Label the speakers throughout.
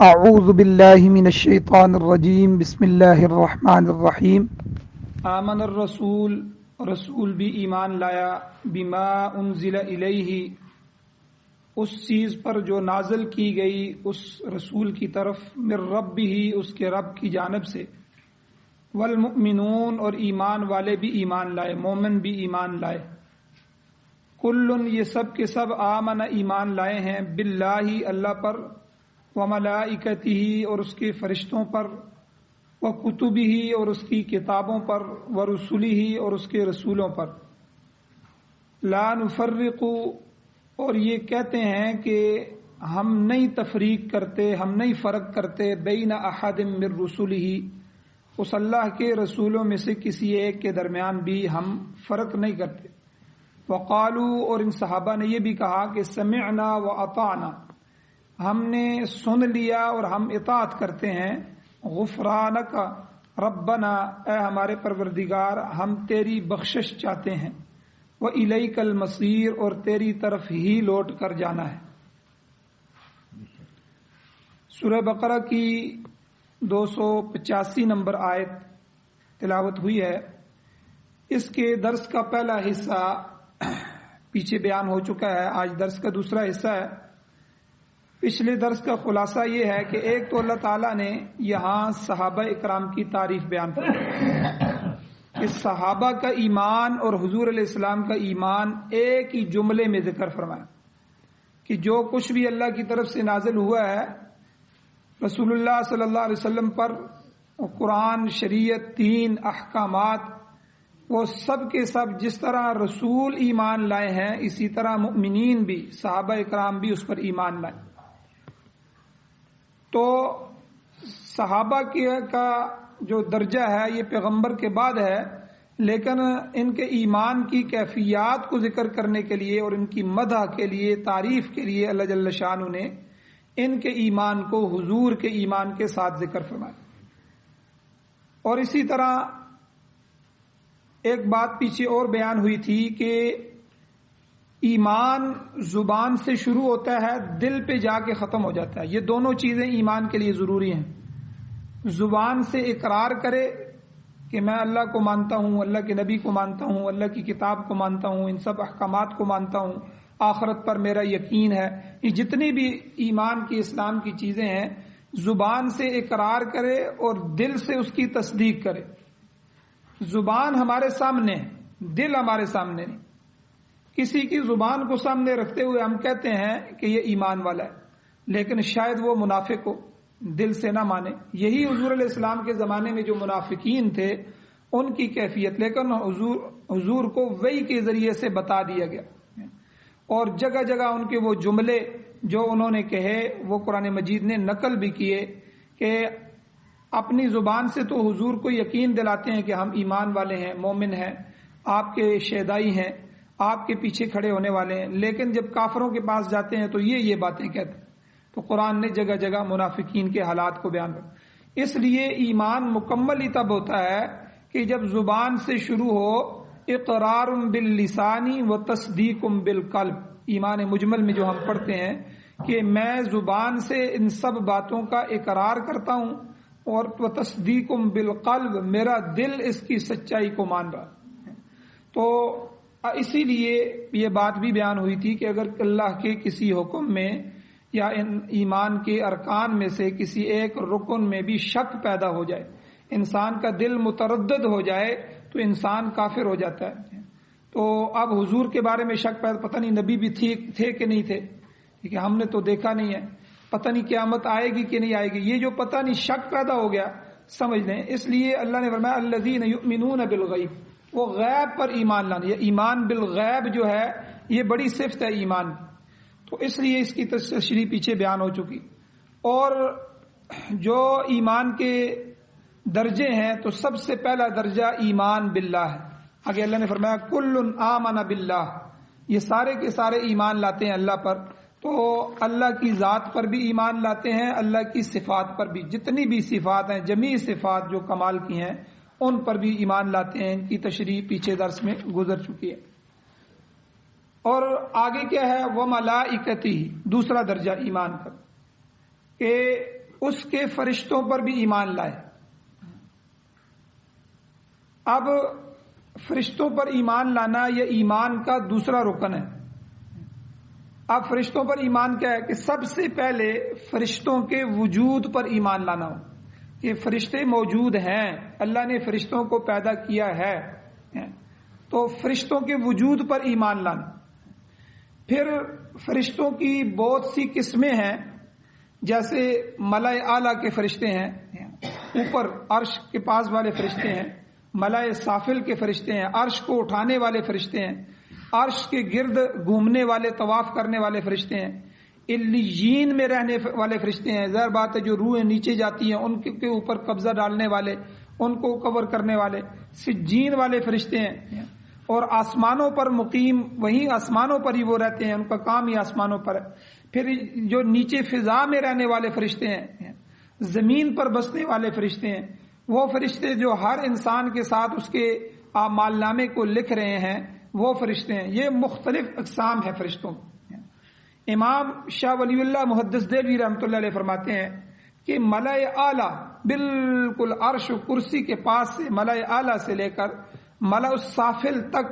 Speaker 1: اعوذ باللہ من الشیطان الرجیم بسم اللہ الرحمن الرحیم
Speaker 2: آمن الرسول، رسول بھی ایمان لایا، بما انزل الیہ، اس چیز پر جو نازل کی گئی اس رسول کی طرف، من ربہ، اس کے رب کی جانب سے، والمؤمنون، اور ایمان والے بھی ایمان لائے، مومن بھی ایمان لائے، کل، یہ سب کے سب، آمن، ایمان لائے ہیں، باللہ، اللہ پر، وملائکتہ، اور اس کے فرشتوں پر، وکتبہ، اور اس کی کتابوں پر، ورسلہ، اور اس کے رسولوں پر، لا نفرق، اور یہ کہتے ہیں کہ ہم نہیں تفریق کرتے، ہم نہیں فرق کرتے، بین احد من رسلہ، اس اللہ کے رسولوں میں سے کسی ایک کے درمیان بھی ہم فرق نہیں کرتے، وقالو، اور ان صحابہ نے یہ بھی کہا کہ سمعنا واطعنا، ہم نے سن لیا اور ہم اطاعت کرتے ہیں، غفرانک ربنا، اے ہمارے پروردگار ہم تیری بخشش چاہتے ہیں، وإلیک المصیر، اور تیری طرف ہی لوٹ کر جانا ہے۔ سورہ بقرہ کی 285 نمبر آیت تلاوت ہوئی ہے۔ اس کے درس کا پہلا حصہ پیچھے بیان ہو چکا ہے، آج درس کا دوسرا حصہ ہے۔ پچھلے درس کا خلاصہ یہ ہے کہ ایک تو اللہ تعالیٰ نے یہاں صحابہ اکرام کی تعریف بیان کی کہ صحابہ کا ایمان اور حضور علیہ السلام کا ایمان ایک ہی جملے میں ذکر فرمایا کہ جو کچھ بھی اللہ کی طرف سے نازل ہوا ہے رسول اللہ صلی اللہ علیہ وسلم پر، قرآن، شریعت، دین، احکامات، وہ سب کے سب جس طرح رسول ایمان لائے ہیں اسی طرح مؤمنین بھی، صحابہ اکرام بھی اس پر ایمان لائے۔ تو صحابہ کا جو درجہ ہے یہ پیغمبر کے بعد ہے، لیکن ان کے ایمان کی کیفیات کو ذکر کرنے کے لیے اور ان کی مدح کے لیے، تعریف کے لیے اللہ جل شانہ نے ان کے ایمان کو حضور کے ایمان کے ساتھ ذکر فرمایا۔ اور اسی طرح ایک بات پیچھے اور بیان ہوئی تھی کہ ایمان زبان سے شروع ہوتا ہے، دل پہ جا کے ختم ہو جاتا ہے۔ یہ دونوں چیزیں ایمان کے لیے ضروری ہیں۔ زبان سے اقرار کرے کہ میں اللہ کو مانتا ہوں، اللہ کے نبی کو مانتا ہوں، اللہ کی کتاب کو مانتا ہوں، ان سب احکامات کو مانتا ہوں، آخرت پر میرا یقین ہے۔ یہ جتنی بھی ایمان کی، اسلام کی چیزیں ہیں، زبان سے اقرار کرے اور دل سے اس کی تصدیق کرے۔ زبان ہمارے سامنے ہے، دل ہمارے سامنے نہیں۔ کسی کی زبان کو سامنے رکھتے ہوئے ہم کہتے ہیں کہ یہ ایمان والا ہے، لیکن شاید وہ منافق ہو، دل سے نہ مانے۔ یہی حضور علیہ السلام کے زمانے میں جو منافقین تھے ان کی کیفیت، لیکن حضور کو وحی کے ذریعے سے بتا دیا گیا، اور جگہ جگہ ان کے وہ جملے جو انہوں نے کہے وہ قرآن مجید نے نقل بھی کیے کہ اپنی زبان سے تو حضور کو یقین دلاتے ہیں کہ ہم ایمان والے ہیں، مومن ہیں، آپ کے شہدائی ہیں، آپ کے پیچھے کھڑے ہونے والے ہیں، لیکن جب کافروں کے پاس جاتے ہیں تو یہ باتیں کہتے ہیں۔ تو قرآن نے جگہ جگہ منافقین کے حالات کو بیان کیا۔ اس لیے ایمان مکمل ہی تب ہوتا ہے کہ جب زبان سے شروع ہو، اقرار باللسانی و تصدیق بالقلب، ایمان مجمل میں جو ہم پڑھتے ہیں کہ میں زبان سے ان سب باتوں کا اقرار کرتا ہوں اور تصدیق بالقلب، میرا دل اس کی سچائی کو مان رہا۔ تو اسی لیے یہ بات بھی بیان ہوئی تھی کہ اگر اللہ کے کسی حکم میں یا ایمان کے ارکان میں سے کسی ایک رکن میں بھی شک پیدا ہو جائے، انسان کا دل متردد ہو جائے، تو انسان کافر ہو جاتا ہے۔ تو اب حضور کے بارے میں شک پیدا، پتہ نہیں نبی بھی تھے کہ نہیں تھے، کہ ہم نے تو دیکھا نہیں ہے، پتہ نہیں قیامت آئے گی کہ نہیں آئے گی، یہ جو پتہ نہیں شک پیدا ہو گیا، سمجھ لیں۔ اس لیے اللہ نے فرمایا الذین یؤمنون بالغیب، وہ غیب پر ایمان لانا۔ یہ ایمان بالغیب جو ہے یہ بڑی صفت ہے ایمان کی، تو اس لیے اس کی تشریح پیچھے بیان ہو چکی۔ اور جو ایمان کے درجے ہیں تو سب سے پہلا درجہ ایمان باللہ ہے۔ آگے اللہ نے فرمایا کل آمن باللہ، یہ سارے کے سارے ایمان لاتے ہیں اللہ پر۔ تو اللہ کی ذات پر بھی ایمان لاتے ہیں، اللہ کی صفات پر بھی، جتنی بھی صفات ہیں، جمیع صفات جو کمال کی ہیں ان پر بھی ایمان لاتے ہیں۔ ان کی تشریح پیچھے درس میں گزر چکی ہے۔ اور آگے کیا ہے، وملائکتہ، دوسرا درجہ ایمان کا، کہ اس کے فرشتوں پر بھی ایمان لائے۔ اب فرشتوں پر ایمان لانا یہ ایمان کا دوسرا رکن ہے۔ اب فرشتوں پر ایمان کیا ہے کہ سب سے پہلے فرشتوں کے وجود پر ایمان لانا ہو کہ فرشتے موجود ہیں، اللہ نے فرشتوں کو پیدا کیا ہے، تو فرشتوں کے وجود پر ایمان لانا۔ پھر فرشتوں کی بہت سی قسمیں ہیں، جیسے ملائے اعلیٰ کے فرشتے ہیں، اوپر عرش کے پاس والے فرشتے ہیں، ملائے سافل کے فرشتے ہیں، عرش کو اٹھانے والے فرشتے ہیں، عرش کے گرد گھومنے والے طواف کرنے والے فرشتے ہیں، علیین میں رہنے والے فرشتے ہیں، ظاہر بات ہے جو روحیں نیچے جاتی ہیں ان کے اوپر قبضہ ڈالنے والے، ان کو کور کرنے والے، سجین والے فرشتے ہیں، اور آسمانوں پر مقیم، وہیں آسمانوں پر ہی وہ رہتے ہیں، ان کا کام ہی آسمانوں پر ہے۔ پھر جو نیچے فضا میں رہنے والے فرشتے ہیں، زمین پر بسنے والے فرشتے ہیں، وہ فرشتے جو ہر انسان کے ساتھ اس کے اعمال نامے کو لکھ رہے ہیں، وہ فرشتے ہیں۔ یہ مختلف اقسام ہیں فرشتوں۔ امام شاہ ولی اللہ محدث دہلوی رحمۃ اللہ علیہ فرماتے ہیں کہ ملائے اعلیٰ بالکل عرش و کرسی کے پاس سے، ملائے اعلیٰ سے لے کر ملأ السافل تک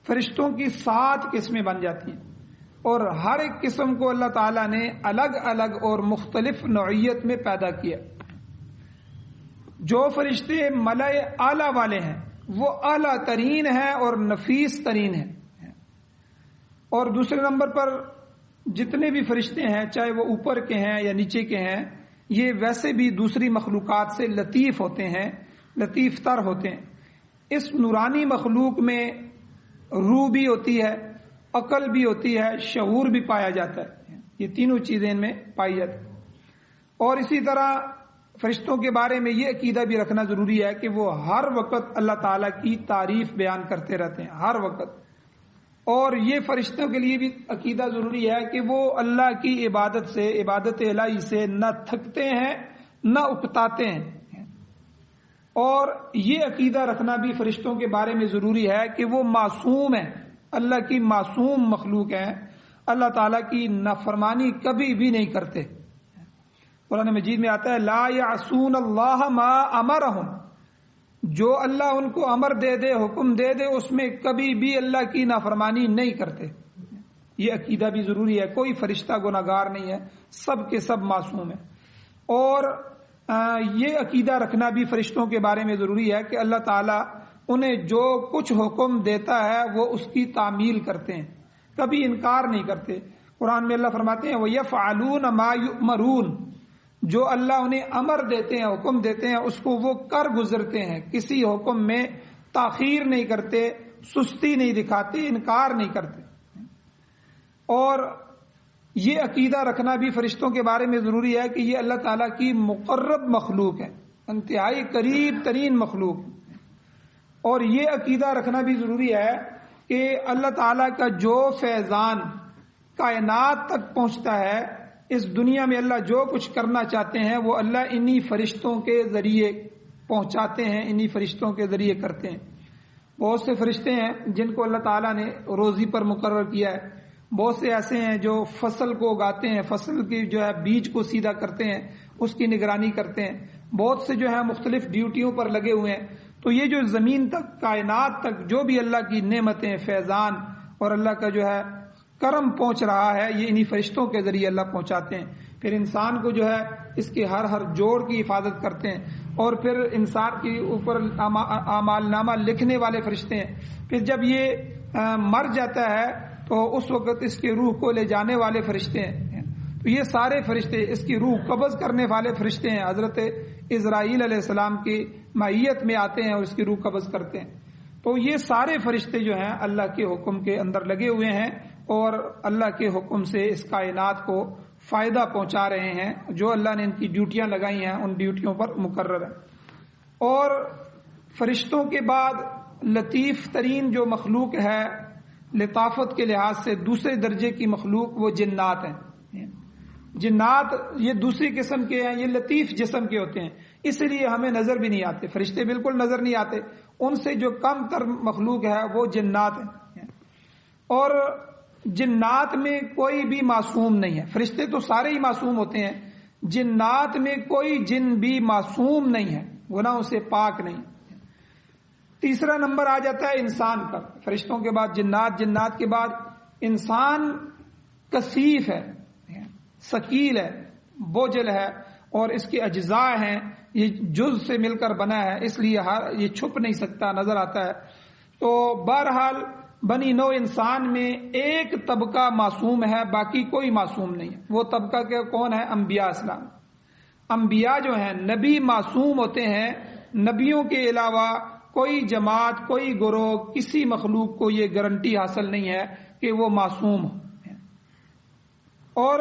Speaker 2: فرشتوں کی 7 قسمیں بن جاتی ہیں، اور ہر ایک قسم کو اللہ تعالیٰ نے الگ الگ اور مختلف نوعیت میں پیدا کیا۔ جو فرشتے ملائے اعلیٰ والے ہیں وہ اعلیٰ ترین ہیں اور نفیس ترین ہیں، اور دوسرے نمبر پر جتنے بھی فرشتے ہیں، چاہے وہ اوپر کے ہیں یا نیچے کے ہیں، یہ ویسے بھی دوسری مخلوقات سے لطیف ہوتے ہیں، لطیف تر ہوتے ہیں۔ اس نورانی مخلوق میں روح بھی ہوتی ہے، عقل بھی ہوتی ہے، شعور بھی پایا جاتا ہے، یہ تینوں چیزیں ان میں پائی جاتی ہیں۔ اور اسی طرح فرشتوں کے بارے میں یہ عقیدہ بھی رکھنا ضروری ہے کہ وہ ہر وقت اللہ تعالیٰ کی تعریف بیان کرتے رہتے ہیں، ہر وقت۔ اور یہ فرشتوں کے لیے بھی عقیدہ ضروری ہے کہ وہ اللہ کی عبادت سے، عبادت الہی سے نہ تھکتے ہیں نہ اکتاتے ہیں۔ اور یہ عقیدہ رکھنا بھی فرشتوں کے بارے میں ضروری ہے کہ وہ معصوم ہیں، اللہ کی معصوم مخلوق ہیں، اللہ تعالیٰ کی نافرمانی کبھی بھی نہیں کرتے۔ قرآن مجید میں آتا ہے لا یعصون اللہ ما امرہم، جو اللہ ان کو امر دے دے، حکم دے دے، اس میں کبھی بھی اللہ کی نافرمانی نہیں کرتے۔ یہ عقیدہ بھی ضروری ہے، کوئی فرشتہ گناہگار نہیں ہے، سب کے سب معصوم ہیں۔ اور یہ عقیدہ رکھنا بھی فرشتوں کے بارے میں ضروری ہے کہ اللہ تعالیٰ انہیں جو کچھ حکم دیتا ہے وہ اس کی تعمیل کرتے ہیں، کبھی انکار نہیں کرتے۔ قرآن میں اللہ فرماتے ہیں وَيَفْعَلُونَ مَا يُؤْمَرُونَ، جو اللہ انہیں امر دیتے ہیں، حکم دیتے ہیں، اس کو وہ کر گزرتے ہیں، کسی حکم میں تاخیر نہیں کرتے، سستی نہیں دکھاتے، انکار نہیں کرتے۔ اور یہ عقیدہ رکھنا بھی فرشتوں کے بارے میں ضروری ہے کہ یہ اللہ تعالیٰ کی مقرب مخلوق ہے، انتہائی قریب ترین مخلوق۔ اور یہ عقیدہ رکھنا بھی ضروری ہے کہ اللہ تعالیٰ کا جو فیضان کائنات تک پہنچتا ہے، اس دنیا میں اللہ جو کچھ کرنا چاہتے ہیں وہ اللہ انہی فرشتوں کے ذریعے پہنچاتے ہیں، انہی فرشتوں کے ذریعے کرتے ہیں۔ بہت سے فرشتے ہیں جن کو اللہ تعالیٰ نے روزی پر مقرر کیا ہے، بہت سے ایسے ہیں جو فصل کو اگاتے ہیں، فصل کی جو ہے بیج کو سیدھا کرتے ہیں، اس کی نگرانی کرتے ہیں، بہت سے جو ہے مختلف ڈیوٹیوں پر لگے ہوئے ہیں۔ تو یہ جو زمین تک، کائنات تک جو بھی اللہ کی نعمتیں، فیضان اور اللہ کا جو ہے کرم پہنچ رہا ہے، یہ انہی فرشتوں کے ذریعے اللہ پہنچاتے ہیں۔ پھر انسان کو جو ہے اس کے ہر جوڑ کی حفاظت کرتے ہیں، اور پھر انسان کے اوپر اعمال نامہ لکھنے والے فرشتے ہیں۔ پھر جب یہ مر جاتا ہے تو اس وقت اس کی روح کو لے جانے والے فرشتے ہیں۔ تو یہ سارے فرشتے، اس کی روح قبض کرنے والے فرشتے ہیں، حضرت اسرائیل علیہ السلام کی معیت میں آتے ہیں اور اس کی روح قبض کرتے ہیں۔ تو یہ سارے فرشتے جو ہیں اللہ کے حکم کے اندر لگے ہوئے ہیں اور اللہ کے حکم سے اس کائنات کو فائدہ پہنچا رہے ہیں، جو اللہ نے ان کی ڈیوٹیاں لگائی ہیں ان ڈیوٹیوں پر مقرر ہے۔ اور فرشتوں کے بعد لطیف ترین جو مخلوق ہے لطافت کے لحاظ سے دوسرے درجے کی مخلوق، وہ جنات ہیں۔ جنات یہ دوسری قسم کے ہیں، یہ لطیف جسم کے ہوتے ہیں، اس لیے ہمیں نظر بھی نہیں آتے، فرشتے بالکل نظر نہیں آتے۔ ان سے جو کم تر مخلوق ہے وہ جنات ہیں۔ اور جنات میں کوئی بھی معصوم نہیں ہے، فرشتے تو سارے ہی معصوم ہوتے ہیں، جنات میں کوئی جن بھی معصوم نہیں ہے، گناہوں سے پاک نہیں۔ تیسرا نمبر آ جاتا ہے انسان کا، فرشتوں کے بعد جنات، جنات کے بعد انسان کثیف ہے، ثقیل ہے، بوجھل ہے، اور اس کے اجزاء ہیں، یہ جز سے مل کر بنا ہے، اس لیے یہ چھپ نہیں سکتا، نظر آتا ہے۔ تو بہرحال بنی نوع انسان میں ایک طبقہ معصوم ہے، باقی کوئی معصوم نہیں ہے۔ وہ طبقہ کون ہے؟ انبیاء اسلام۔ انبیاء جو ہیں، نبی معصوم ہوتے ہیں، نبیوں کے علاوہ کوئی جماعت، کوئی گروہ، کسی مخلوق کو یہ گارنٹی حاصل نہیں ہے کہ وہ معصوم ہو۔ اور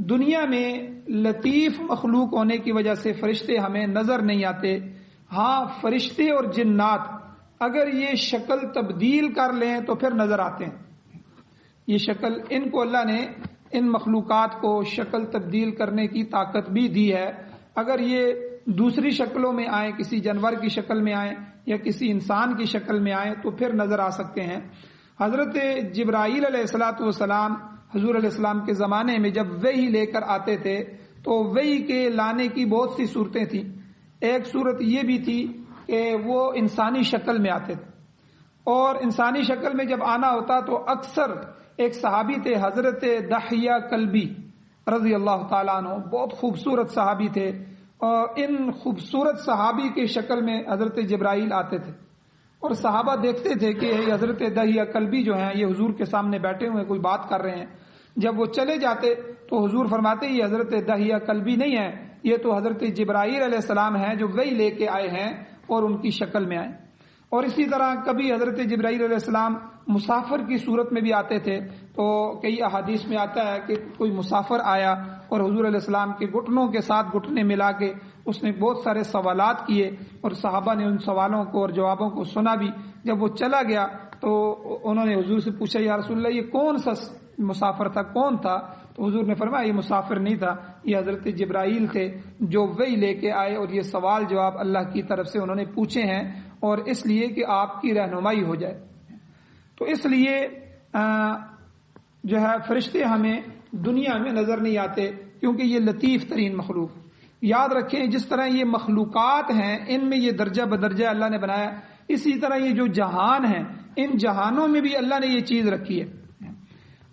Speaker 2: دنیا میں لطیف مخلوق ہونے کی وجہ سے فرشتے ہمیں نظر نہیں آتے۔ ہاں، فرشتے اور جنات اگر یہ شکل تبدیل کر لیں تو پھر نظر آتے ہیں۔ یہ شکل، ان کو اللہ نے، ان مخلوقات کو شکل تبدیل کرنے کی طاقت بھی دی ہے۔ اگر یہ دوسری شکلوں میں آئیں، کسی جانور کی شکل میں آئیں یا کسی انسان کی شکل میں آئیں تو پھر نظر آ سکتے ہیں۔ حضرت جبرائیل علیہ الصلوۃ والسلام حضور علیہ السلام کے زمانے میں جب وحی لے کر آتے تھے تو وحی کے لانے کی بہت سی صورتیں تھیں۔ ایک صورت یہ بھی تھی کہ وہ انسانی شکل میں آتے تھے، اور انسانی شکل میں جب آنا ہوتا تو اکثر، ایک صحابی تھے حضرت دحیہ کلبی رضی اللہ تعالیٰ عنہ، بہت خوبصورت صحابی تھے، اور ان خوبصورت صحابی کے شکل میں حضرت جبرائیل آتے تھے، اور صحابہ دیکھتے تھے کہ حضرت دحیہ کلبی جو ہیں یہ حضور کے سامنے بیٹھے ہوئے کوئی بات کر رہے ہیں۔ جب وہ چلے جاتے تو حضور فرماتے یہ حضرت دحیہ کلبی نہیں ہے، یہ تو حضرت جبرائیل علیہ السلام ہیں جو وحی لے کے آئے ہیں اور ان کی شکل میں آئے۔ اور اسی طرح کبھی حضرت جبرائیل علیہ السلام مسافر کی صورت میں بھی آتے تھے، تو کئی احادیث میں آتا ہے کہ کوئی مسافر آیا اور حضور علیہ السلام کے گھٹنوں کے ساتھ گھٹنے ملا کے اس نے بہت سارے سوالات کیے، اور صحابہ نے ان سوالوں کو اور جوابوں کو سنا بھی۔ جب وہ چلا گیا تو انہوں نے حضور سے پوچھا یا رسول اللہ یہ کون سا مسافر تھا، کون تھا؟ تو حضور نے فرمایا یہ مسافر نہیں تھا، یہ حضرت جبرائیل تھے جو وحی لے کے آئے، اور یہ سوال جواب اللہ کی طرف سے انہوں نے پوچھے ہیں، اور اس لیے کہ آپ کی رہنمائی ہو جائے۔ تو اس لیے جو ہے فرشتے ہمیں دنیا میں نظر نہیں آتے، کیونکہ یہ لطیف ترین مخلوق۔ یاد رکھیں جس طرح یہ مخلوقات ہیں ان میں یہ درجہ بدرجہ اللہ نے بنایا، اسی طرح یہ جو جہان ہیں ان جہانوں میں بھی اللہ نے یہ چیز رکھی ہے۔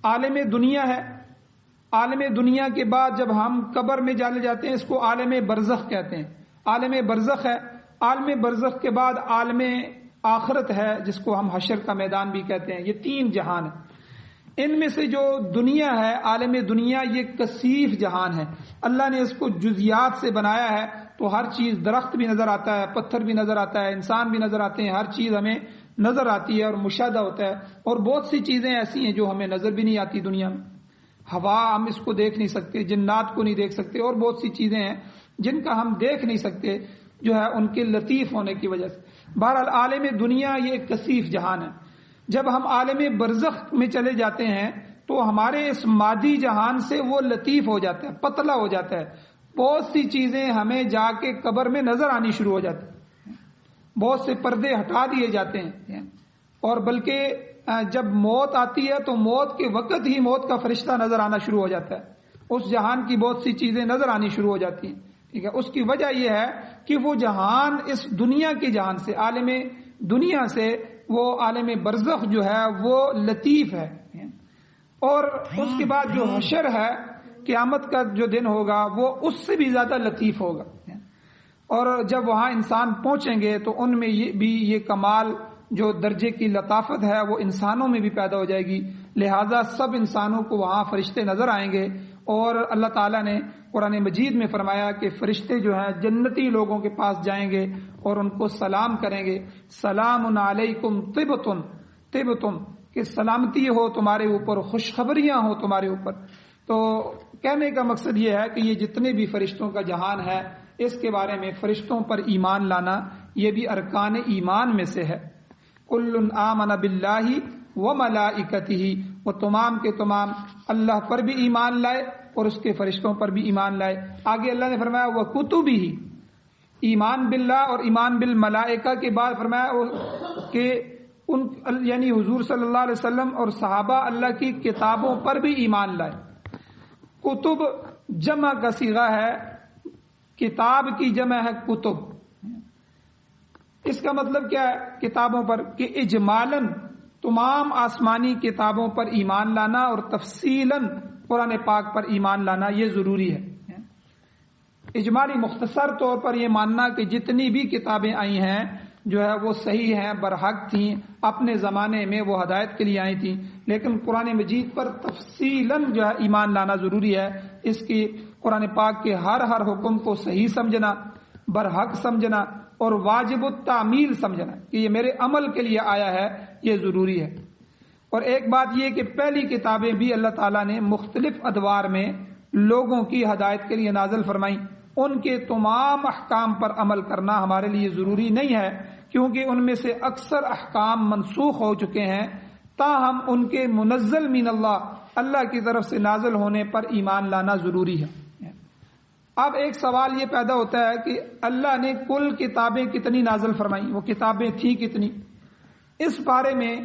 Speaker 2: عالم دنیا ہے، عالم دنیا کے بعد جب ہم قبر میں جانے جاتے ہیں اس کو عالم برزخ کہتے ہیں۔ عالم برزخ ہے، عالم برزخ کے بعد عالم آخرت ہے جس کو ہم حشر کا میدان بھی کہتے ہیں۔ یہ تین جہان ہیں۔ ان میں سے جو دنیا ہے، عالم دنیا، یہ کثیف جہان ہے۔ اللہ نے اس کو جزیات سے بنایا ہے، تو ہر چیز، درخت بھی نظر آتا ہے، پتھر بھی نظر آتا ہے، انسان بھی نظر آتے ہیں، ہر چیز ہمیں نظر آتی ہے اور مشاہدہ ہوتا ہے۔ اور بہت سی چیزیں ایسی ہیں جو ہمیں نظر بھی نہیں آتی دنیا میں۔ ہوا، ہم اس کو دیکھ نہیں سکتے، جنات کو نہیں دیکھ سکتے، اور بہت سی چیزیں ہیں جن کا ہم دیکھ نہیں سکتے جو ہے ان کے لطیف ہونے کی وجہ سے۔ بہرحال عالم دنیا یہ ایک کثیف جہان ہے۔ جب ہم عالم برزخ میں چلے جاتے ہیں تو ہمارے اس مادی جہان سے وہ لطیف ہو جاتا ہے، پتلا ہو جاتا ہے۔ بہت سی چیزیں ہمیں جا کے قبر میں نظر آنی شروع ہو جاتی ہیں، بہت سے پردے ہٹا دیے جاتے ہیں، اور بلکہ جب موت آتی ہے تو موت کے وقت ہی موت کا فرشتہ نظر آنا شروع ہو جاتا ہے۔ اس جہان کی بہت سی چیزیں نظر آنی شروع ہو جاتی ہیں، ٹھیک ہے۔ اس کی وجہ یہ ہے کہ وہ جہان اس دنیا کے جہان سے، عالم دنیا سے، وہ عالم برزخ جو ہے وہ لطیف ہے۔ اور اس کے بعد جو حشر ہے، قیامت کا جو دن ہوگا، وہ اس سے بھی زیادہ لطیف ہوگا۔ اور جب وہاں انسان پہنچیں گے تو ان میں یہ کمال، جو درجے کی لطافت ہے، وہ انسانوں میں بھی پیدا ہو جائے گی۔ لہذا سب انسانوں کو وہاں فرشتے نظر آئیں گے، اور اللہ تعالیٰ نے قرآن مجید میں فرمایا کہ فرشتے جو ہیں جنتی لوگوں کے پاس جائیں گے اور ان کو سلام کریں گے، سلام علیکم طبتم، طبتم، کہ سلامتی ہو تمہارے اوپر، خوشخبریاں ہو تمہارے اوپر۔ تو کہنے کا مقصد یہ ہے کہ یہ جتنے بھی فرشتوں کا جہان ہے، اس کے بارے میں فرشتوں پر ایمان لانا یہ بھی ارکان ایمان میں سے ہے۔ کل آمن باللہ وملائکتہ، وہ تمام کے تمام اللہ پر بھی ایمان لائے اور اس کے فرشتوں پر بھی ایمان لائے۔ آگے اللہ نے فرمایا وکتبہ، ایمان باللہ اور ایمان بالملائکہ کے بعد فرمایا کہ یعنی حضور صلی اللہ علیہ وسلم اور صحابہ اللہ کی کتابوں پر بھی ایمان لائے۔ کتب جمع کا صیغہ ہے، کتاب کی جمع ہے کتب. اس کا مطلب کیا ہے کتابوں پر؟ کہ اجمالاً تمام آسمانی کتابوں پر ایمان لانا اور تفصیلاً قرآن پاک پر ایمان لانا یہ ضروری ہے. اجمالی مختصر طور پر یہ ماننا کہ جتنی بھی کتابیں آئی ہیں جو ہے وہ صحیح ہیں، برحق تھیں، اپنے زمانے میں وہ ہدایت کے لیے آئی تھیں، لیکن قرآن مجید پر تفصیلاً جو ہے ایمان لانا ضروری ہے. اس کی قرآن پاک کے ہر حکم کو صحیح سمجھنا، برحق سمجھنا اور واجب التعمیل سمجھنا کہ یہ میرے عمل کے لیے آیا ہے، یہ ضروری ہے. اور ایک بات یہ کہ پہلی کتابیں بھی اللہ تعالیٰ نے مختلف ادوار میں لوگوں کی ہدایت کے لیے نازل فرمائیں. ان کے تمام احکام پر عمل کرنا ہمارے لیے ضروری نہیں ہے، کیونکہ ان میں سے اکثر احکام منسوخ ہو چکے ہیں، تاہم ان کے منزل من اللہ کی طرف سے نازل ہونے پر ایمان لانا ضروری ہے. اب ایک سوال یہ پیدا ہوتا ہے کہ اللہ نے کل کتابیں کتنی نازل فرمائیں، وہ کتابیں تھیں کتنی؟ اس بارے میں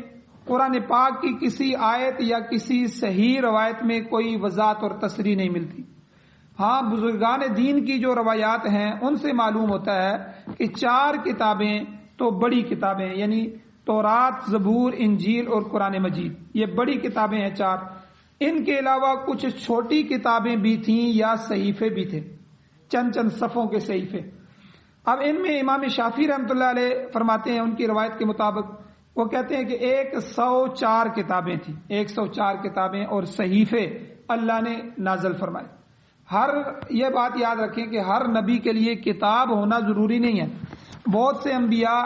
Speaker 2: قرآن پاک کی کسی آیت یا کسی صحیح روایت میں کوئی وضاحت اور تصریح نہیں ملتی. ہاں، بزرگان دین کی جو روایات ہیں ان سے معلوم ہوتا ہے کہ 4 کتابیں تو بڑی کتابیں، یعنی تورات، زبور، انجیل اور قرآن مجید، یہ بڑی کتابیں ہیں 4. ان کے علاوہ کچھ چھوٹی کتابیں بھی تھیں یا صحیفے بھی تھے، چند صفوں کے صحیفے. اب ان میں امام شافعی رحمۃ اللہ علیہ فرماتے ہیں، ان کی روایت کے مطابق وہ کہتے ہیں کہ 104 کتابیں تھیں، 104 کتابیں اور صحیفے اللہ نے نازل فرمائے. یہ بات یاد رکھیں کہ ہر نبی کے لیے کتاب ہونا ضروری نہیں ہے. بہت سے انبیاء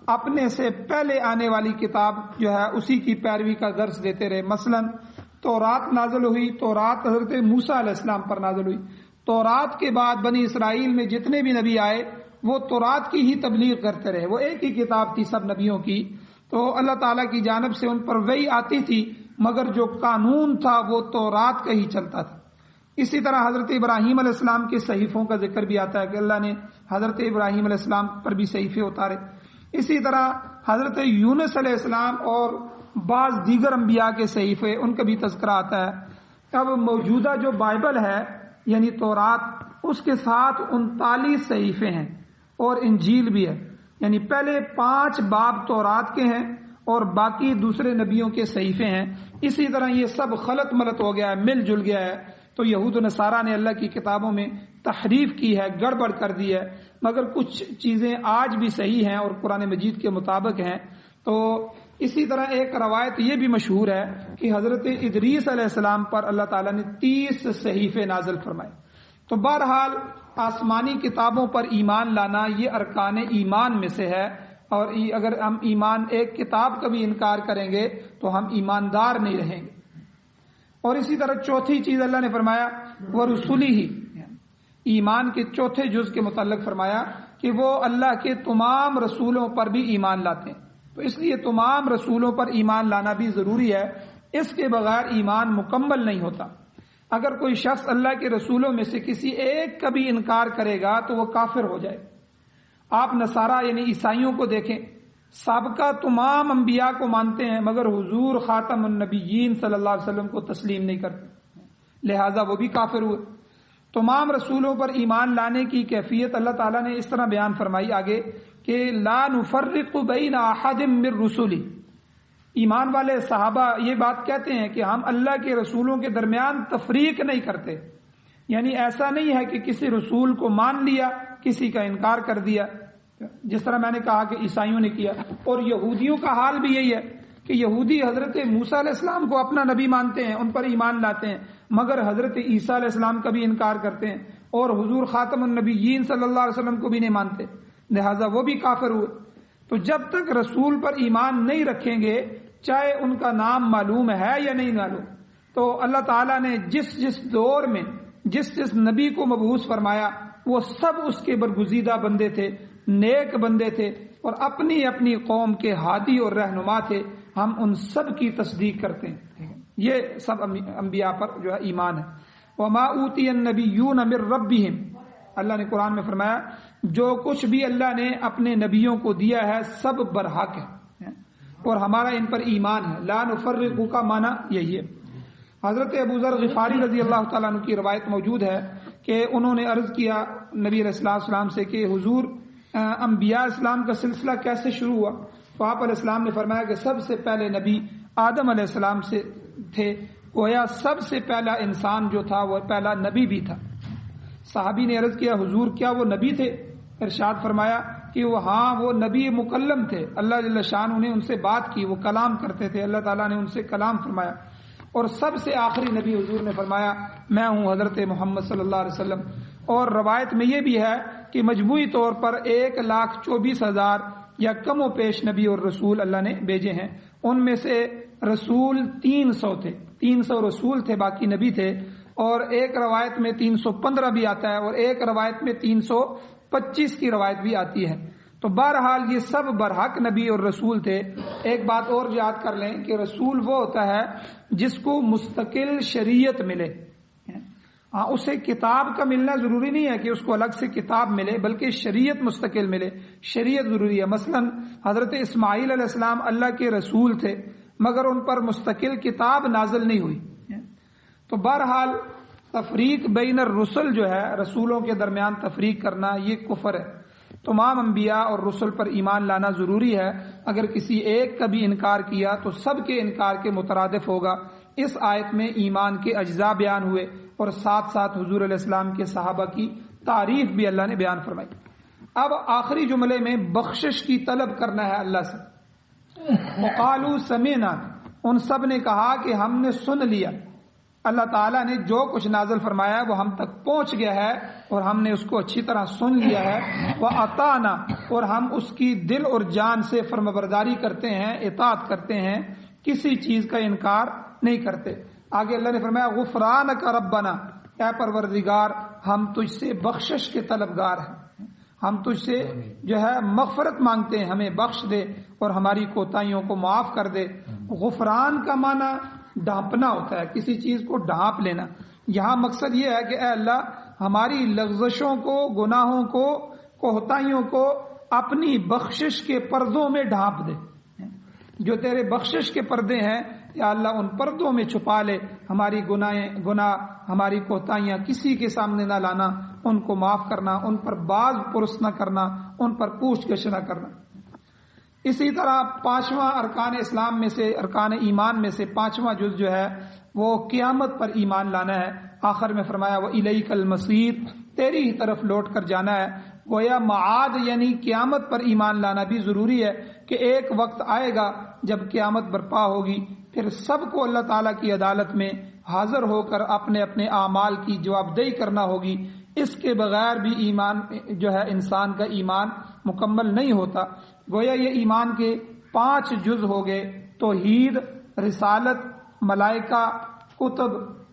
Speaker 2: اپنے سے پہلے آنے والی کتاب جو ہے اسی کی پیروی کا درس دیتے رہے. مثلا تورات نازل ہوئی، تورات حضرت موسیٰ علیہ السلام پر نازل ہوئی. تورات کے بعد بنی اسرائیل میں جتنے بھی نبی آئے وہ تورات کی ہی تبلیغ کرتے رہے. وہ ایک ہی کتاب تھی سب نبیوں کی، تو اللہ تعالیٰ کی جانب سے ان پر وحی آتی تھی، مگر جو قانون تھا وہ تورات کا ہی چلتا تھا. اسی طرح حضرت ابراہیم علیہ السلام کے صحیفوں کا ذکر بھی آتا ہے کہ اللہ نے حضرت ابراہیم علیہ السلام پر بھی صحیفے اتارے. اسی طرح حضرت یونس علیہ السلام اور بعض دیگر انبیاء کے صحیفے، ان کا بھی تذکرہ آتا ہے. اب موجودہ جو بائبل ہے یعنی تورات، اس کے ساتھ 39 صحیفے ہیں اور انجیل بھی ہے، یعنی پہلے 5 باب تورات کے ہیں اور باقی دوسرے نبیوں کے صحیفے ہیں. اسی طرح یہ سب خلط ملط ہو گیا ہے، مل جل گیا ہے. تو یہود و نصارہ نے اللہ کی کتابوں میں تحریف کی ہے، گڑبڑ کر دی ہے، مگر کچھ چیزیں آج بھی صحیح ہیں اور قرآن مجید کے مطابق ہیں. تو اسی طرح ایک روایت یہ بھی مشہور ہے کہ حضرت ادریس علیہ السلام پر اللہ تعالیٰ نے 30 صحیفے نازل فرمائے. تو بہرحال آسمانی کتابوں پر ایمان لانا یہ ارکان ایمان میں سے ہے، اور اگر ہم ایک کتاب کا بھی انکار کریں گے تو ہم ایماندار نہیں رہیں گے. اور اسی طرح چوتھی چیز اللہ نے فرمایا وَرُسُلِهِ، ایمان کے چوتھے جز کے متعلق فرمایا کہ وہ اللہ کے تمام رسولوں پر بھی ایمان لاتے ہیں. تو اس لیے تمام رسولوں پر ایمان لانا بھی ضروری ہے، اس کے بغیر ایمان مکمل نہیں ہوتا. اگر کوئی شخص اللہ کے رسولوں میں سے کسی ایک کا بھی انکار کرے گا تو وہ کافر ہو جائے. آپ نصارہ یعنی عیسائیوں کو دیکھیں، سابقہ تمام انبیاء کو مانتے ہیں مگر حضور خاتم النبیین صلی اللہ علیہ وسلم کو تسلیم نہیں کرتے، لہذا وہ بھی کافر ہوئے. تمام رسولوں پر ایمان لانے کی کیفیت اللہ تعالیٰ نے اس طرح بیان فرمائی آگے کہ لا نفرق بین احد من رسلی. ایمان والے صحابہ یہ بات کہتے ہیں کہ ہم اللہ کے رسولوں کے درمیان تفریق نہیں کرتے، یعنی ایسا نہیں ہے کہ کسی رسول کو مان لیا کسی کا انکار کر دیا، جس طرح میں نے کہا کہ عیسائیوں نے کیا. اور یہودیوں کا حال بھی یہی ہے کہ یہودی حضرت موسیٰ علیہ السلام کو اپنا نبی مانتے ہیں، ان پر ایمان لاتے ہیں، مگر حضرت عیسیٰ علیہ السلام کا بھی انکار کرتے ہیں اور حضور خاتم النبیین صلی اللہ علیہ وسلم کو بھی نہیں مانتے، لہٰذا وہ بھی کافر ہوئے. تو جب تک رسول پر ایمان نہیں رکھیں گے، چاہے ان کا نام معلوم ہے یا نہیں معلوم. تو اللہ تعالیٰ نے جس جس دور میں جس نبی کو مبعوث فرمایا وہ سب اس کے برگزیدہ بندے تھے، نیک بندے تھے اور اپنی اپنی قوم کے ہادی اور رہنما تھے. ہم ان سب کی تصدیق کرتے ہیں. یہ سب انبیاء پر جو ہے ایمان ہے. وَمَا أُوتِيَ النَّبِيُّونَ مِن رَبِّهِمْ، اللہ نے قرآن میں فرمایا جو کچھ بھی اللہ نے اپنے نبیوں کو دیا ہے سب برحق ہے اور ہمارا ان پر ایمان ہے. لا نفرق کا معنی یہی ہے. حضرت ابو ذر غفاری رضی اللہ تعالیٰ عنہ کی روایت موجود ہے کہ انہوں نے عرض کیا نبی علیہ السلام سے کہ حضور انبیاء اسلام کا سلسلہ کیسے شروع ہوا؟ تو آپ علیہ السلام نے فرمایا کہ سب سے پہلے نبی آدم علیہ السلام سے تھے، گویا سب سے پہلا انسان جو تھا وہ پہلا نبی بھی تھا۔ صحابی نے عرض کیا حضور کیا وہ نبی تھے؟ ارشاد فرمایا کہ وہ نبی مکلم تھے، اللہ جل شانہ نے ان سے بات کی، وہ کلام کرتے تھے، اللہ تعالیٰ نے ان سے کلام فرمایا۔ اور سب سے آخری نبی حضور نے فرمایا میں ہوں حضرت محمد صلی اللہ علیہ وسلم۔ اور روایت میں یہ بھی ہے کہ مجموعی طور پر 1,24,000 یا کم و بیش نبی اور رسول اللہ نے بھیجے ہیں، ان میں سے رسول 300 تھے، 300 رسول تھے، باقی نبی تھے۔ اور ایک روایت میں 315 بھی آتا ہے اور ایک روایت میں 325 کی روایت بھی آتی ہے۔ تو بہرحال یہ سب برحق نبی اور رسول تھے۔ ایک بات اور یاد کر لیں کہ رسول وہ ہوتا ہے جس کو مستقل شریعت ملے۔ اسے کتاب کا ملنا ضروری نہیں ہے کہ اس کو الگ سے کتاب ملے، بلکہ شریعت مستقل ملے، شریعت ضروری ہے۔ مثلا حضرت اسماعیل علیہ السلام اللہ کے رسول تھے مگر ان پر مستقل کتاب نازل نہیں ہوئی۔ تو بہرحال تفریق بین الرسل جو ہے، رسولوں کے درمیان تفریق کرنا، یہ کفر ہے۔ تمام انبیاء اور رسل پر ایمان لانا ضروری ہے۔ اگر کسی ایک کا بھی انکار کیا تو سب کے انکار کے مترادف ہوگا۔ اس آیت میں ایمان کے اجزاء بیان ہوئے اور ساتھ ساتھ حضور علیہ السلام کے صحابہ کی تعریف بھی اللہ نے بیان فرمائی۔ اب آخری جملے میں بخشش کی طلب کرنا ہے اللہ سے۔ وقالوا سمعنا، ان سب نے کہا کہ ہم نے سن لیا، اللہ تعالیٰ نے جو کچھ نازل فرمایا ہے وہ ہم تک پہنچ گیا ہے اور ہم نے اس کو اچھی طرح سن لیا ہے۔ وَأَطَعْنَا، اور ہم اس کی دل اور جان سے فرمانبرداری کرتے ہیں، اطاعت کرتے ہیں، کسی چیز کا انکار نہیں کرتے۔ آگے اللہ نے فرمایا غفرانک ربنا، اے پروردگار ہم تجھ سے بخشش کے طلبگار ہیں، ہم تجھ سے جو ہے مغفرت مانگتے ہیں، ہمیں بخش دے اور ہماری کوتاہیوں کو معاف کر دے۔ غفران کا معنی ڈھانپنا ہوتا ہے، کسی چیز کو ڈھانپ لینا۔ یہاں مقصد یہ ہے کہ اے اللہ ہماری لغزشوں کو، گناہوں کو، کوتاہیوں کو اپنی بخشش کے پردوں میں ڈھانپ دے۔ جو تیرے بخشش کے پردے ہیں یا اللہ ان پردوں میں چھپا لے، ہماری گناہ ہماری کوتاہیاں کسی کے سامنے نہ لانا، ان کو معاف کرنا، ان پر باز پرس نہ کرنا، ان پر پوچھ گچھ نہ کرنا۔ اسی طرح پانچواں ارکان اسلام میں سے، ارکان ایمان میں سے پانچواں جز جو ہے وہ قیامت پر ایمان لانا ہے۔ آخر میں فرمایا وَإِلَيْكَ الْمَصِيرُ، تیری ہی طرف لوٹ کر جانا ہے۔ گویا معاد یعنی قیامت پر ایمان لانا بھی ضروری ہے کہ ایک وقت آئے گا جب قیامت برپا ہوگی، پھر سب کو اللہ تعالیٰ کی عدالت میں حاضر ہو کر اپنے اپنے اعمال کی جواب دہی کرنا ہوگی۔ اس کے بغیر بھی ایمان جو ہے انسان کا ایمان مکمل نہیں ہوتا۔ گویا یہ ایمان کے 5 جز ہو گئے: توحید، رسالت، ملائکہ، کتب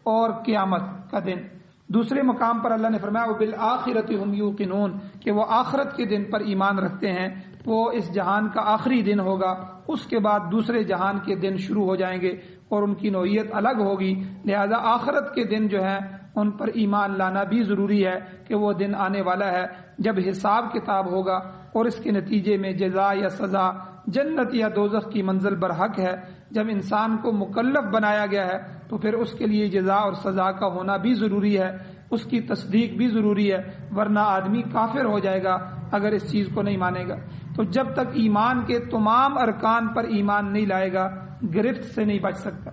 Speaker 2: اور قیامت کا دن۔ دوسرے مقام پر اللہ نے فرمایا وبالآخرۃ ھم یوقنون، کہ وہ آخرت کے دن پر ایمان رکھتے ہیں۔ وہ اس جہان کا آخری دن ہوگا، اس کے بعد دوسرے جہان کے دن شروع ہو جائیں گے اور ان کی نوعیت الگ ہوگی۔ لہذا آخرت کے دن جو ہے ان پر ایمان لانا بھی ضروری ہے کہ وہ دن آنے والا ہے جب حساب کتاب ہوگا اور اس کے نتیجے میں جزا یا سزا، جنت یا دوزخ کی منزل برحق ہے۔ جب انسان کو مکلف بنایا گیا ہے تو پھر اس کے لیے جزا اور سزا کا ہونا بھی ضروری ہے، اس کی تصدیق بھی ضروری ہے، ورنہ آدمی کافر ہو جائے گا اگر اس چیز کو نہیں مانے گا۔ تو جب تک ایمان کے تمام ارکان پر ایمان نہیں لائے گا گرفت سے نہیں بچ سکتا۔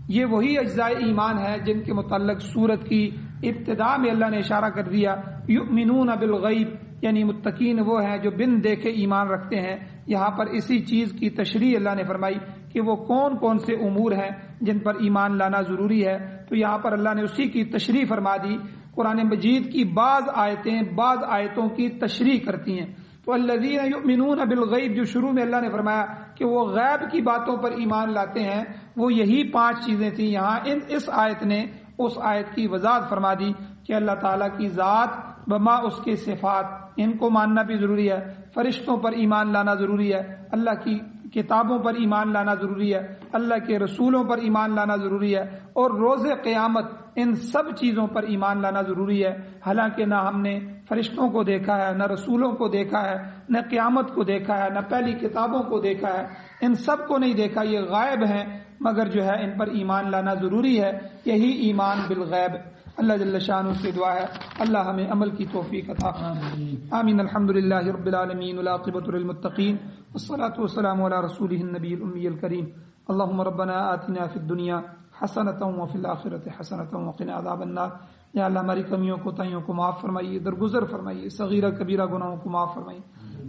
Speaker 2: یہ وہی اجزاء ایمان ہے جن کے متعلق سورت کی ابتدا میں اللہ نے اشارہ کر دیا، یؤمنون بالغیب، یعنی متقین وہ ہیں جو بن دیکھے ایمان رکھتے ہیں۔ یہاں پر اسی چیز کی تشریح اللہ نے فرمائی کہ وہ کون کون سے امور ہیں جن پر ایمان لانا ضروری ہے، تو یہاں پر اللہ نے اسی کی تشریح فرما دی۔ قرآن مجید کی بعض آیتیں بعض آیتوں کی تشریح کرتی ہیں۔ تو الذین یؤمنون بالغیب، جو شروع میں اللہ نے فرمایا کہ وہ غیب کی باتوں پر ایمان لاتے ہیں، وہ یہی 5 چیزیں تھیں۔ یہاں اس آیت نے اس آیت کی وضاحت فرما دی کہ اللہ تعالیٰ کی ذات بما اس کے صفات، ان کو ماننا بھی ضروری ہے، فرشتوں پر ایمان لانا ضروری ہے، اللہ کی کتابوں پر ایمان لانا ضروری ہے، اللہ کے رسولوں پر ایمان لانا ضروری ہے، اور روز قیامت ان سب چیزوں پر ایمان لانا ضروری ہے۔ حالانکہ نہ ہم نے فرشتوں کو دیکھا ہے، نہ رسولوں کو دیکھا ہے، نہ قیامت کو دیکھا ہے، نہ پہلی کتابوں کو دیکھا ہے، ان سب کو نہیں دیکھا، یہ غائب ہیں، مگر جو ہے ان پر ایمان لانا ضروری ہے، یہی ایمان بالغیب۔ اللہ جل شانہ سے دعا ہے اللہ ہمیں عمل کی توفیق عطا فرمائے۔ آمین۔ الحمدللہ رب العالمین والعاقبۃ للمتقین والصلاة والسلام علی رسولہ النبی الامی الکریم۔ اللهم ربنا آتنا فی الدنیا حسنۃ وفی الآخرۃ حسنۃ وقنا عذاب النار۔ یا اللہ ہماری کمیوں کو تائیوں کو معاف فرمائیے، درگزر فرمائیے، صغیرہ کبیرہ گناہوں کو معاف فرمائیے۔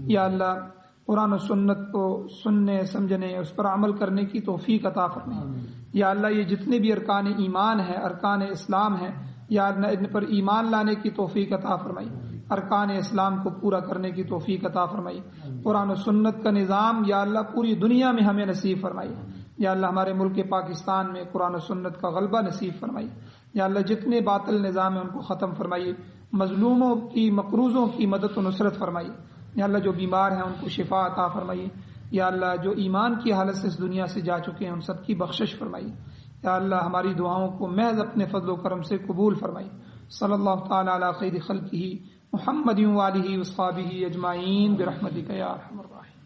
Speaker 2: یا اللہ قرآن و سنت کو سننے سمجھنے اس پر عمل کرنے کی توفیق عطا فرمائیے۔ یا اللہ یہ جتنے بھی ارکان ایمان ہیں، ارکان اسلام ہیں، یا اللہ ان پر ایمان لانے کی توفیق عطا فرمائیے، ارکان اسلام کو پورا کرنے کی توفیق عطا فرمائیے۔ قرآن و سنت کا نظام یا اللہ پوری دنیا میں ہمیں نصیب فرمائیے۔ یا اللہ ہمارے ملک پاکستان میں قرآن و سنت کا غلبہ نصیب فرمائیے۔ یا اللہ جتنے باطل نظام ہیں ان کو ختم فرمائیے، مظلوموں کی مقروضوں کی مدد و نصرت فرمائیے۔ یا اللہ جو بیمار ہیں ان کو شفا عطا فرمائیے۔ یا اللہ جو ایمان کی حالت سے اس دنیا سے جا چکے ہیں ان سب کی بخشش فرمائیے۔ یا اللہ ہماری دعاؤں کو محض اپنے فضل و کرم سے قبول فرمائیے۔ صلی اللہ تعالی علی خیر خلقہ محمد وآلہ وصحبہ اجمعین برحمتک یا ارحم الراحمین۔